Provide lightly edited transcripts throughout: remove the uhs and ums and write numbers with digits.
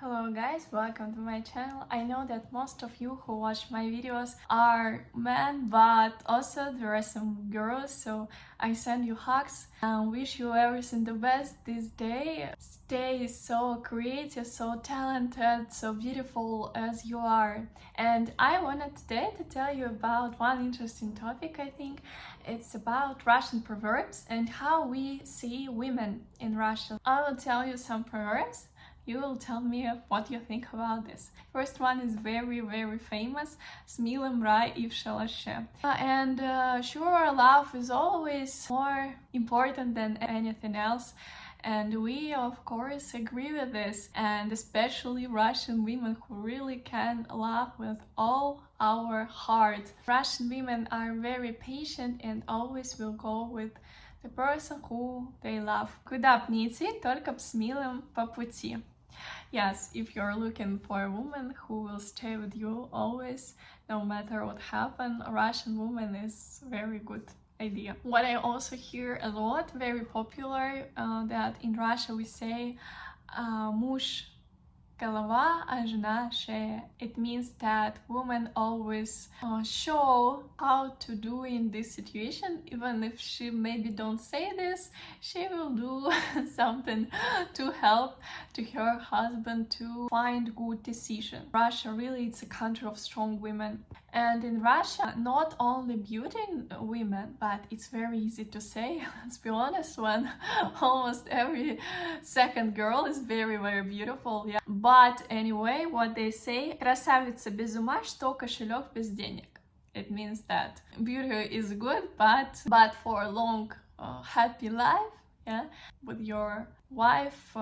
Hello guys, welcome to my channel. I know that most of you who watch my videos are men, but also there are some girls, so I send you hugs and wish you everything the best this day. Stay so creative, so talented, so beautiful as you are. And I wanted today to tell you about one interesting topic, I think. It's about Russian proverbs and how we see women in Russia. I will tell you some proverbs. You will tell me what you think about this. First one is very famous. С милым рай и в шалаше. And sure, love is always more important than anything else. And we, of course, agree with this. And especially Russian women who really can love with all our heart. Russian women are very patient and always will go with the person who they love. Куда б ни идти, только б с милым по пути. Yes, if you're looking for a woman who will stay with you always, no matter what happens, a Russian woman is a very good idea. What I also hear a lot, very popular, that in Russia we say муж голова, а жена шея. It means that women always show how to do in this situation. Even if she maybe don't say this, she will do something to help to her husband to find good decision. Russia really it's a country of strong women. And in Russia, not only beauty women, but it's very easy to say, let's be honest, when almost every second girl is very beautiful. Yeah. But anyway, what they say, красавица без ума, что кошелек без денег. It means that beauty is good, but for a long, happy life, yeah, with your wife,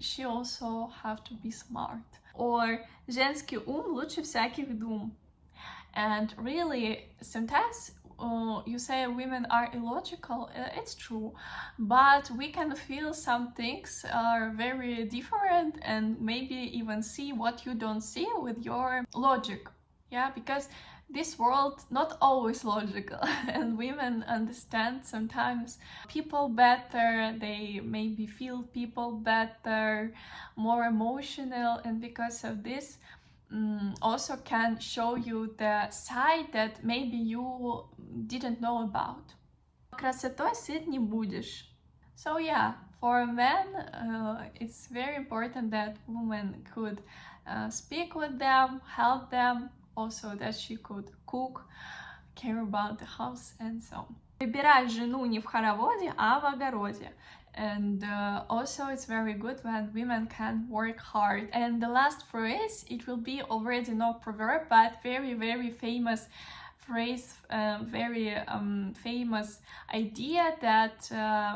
she also have to be smart. Or женский ум лучше всяких дум. And really, sometimes you say women are illogical, it's true, but we can feel some things are very different and maybe even see what you don't see with your logic, yeah, because this world not always logical and women understand sometimes people better, they maybe feel people better, more emotional, and because of this also can show you the side that maybe you didn't know about. Красотой сыт не будешь. So yeah, for men, it's very important that women could speak with them, help them, also that she could cook, care about the house and so on. Выбирай жену не в хороводе, а в огороде. And also it's very good when women can work hard. And the last phrase, it will be already not proverb, but very famous phrase, very famous idea that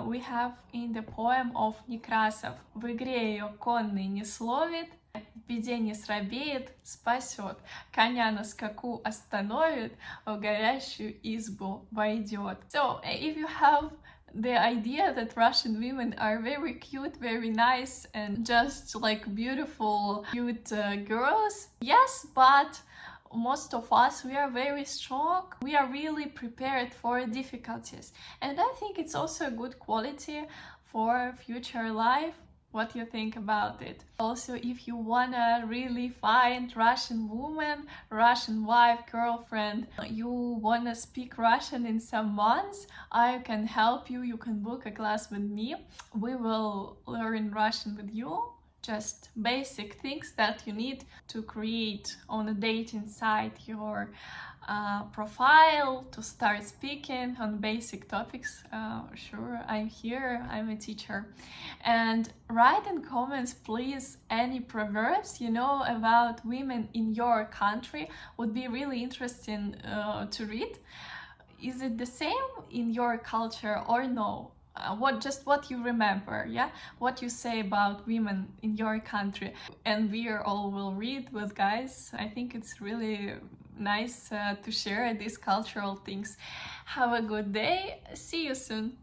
we have in the poem of Некрасов. В игре ее конный не словит, в беде не срабеет, спасет, коня на скаку остановит, в горящую избу войдет. So if you have the idea that Russian women are very cute, very nice, and just like beautiful, cute girls, yes, but most of us, we are very strong, we are really prepared for difficulties, and I think it's also a good quality for future life. What you think about it? Also, if you wanna really find Russian woman, Russian wife, girlfriend, you wanna speak Russian in some months, I can help you. You can book a class with me. We will learn Russian with you. Just basic things that you need to create on a dating site your profile, to start speaking on basic topics. Sure, I'm here, I'm a teacher. And write in comments, please, any proverbs you know about women in your country. Would be really interesting to read. Is it the same in your culture or no? What you remember, yeah, what you say about women in your country, and we all will read with guys. I think it's really nice to share these cultural things. Have a good day, see you soon.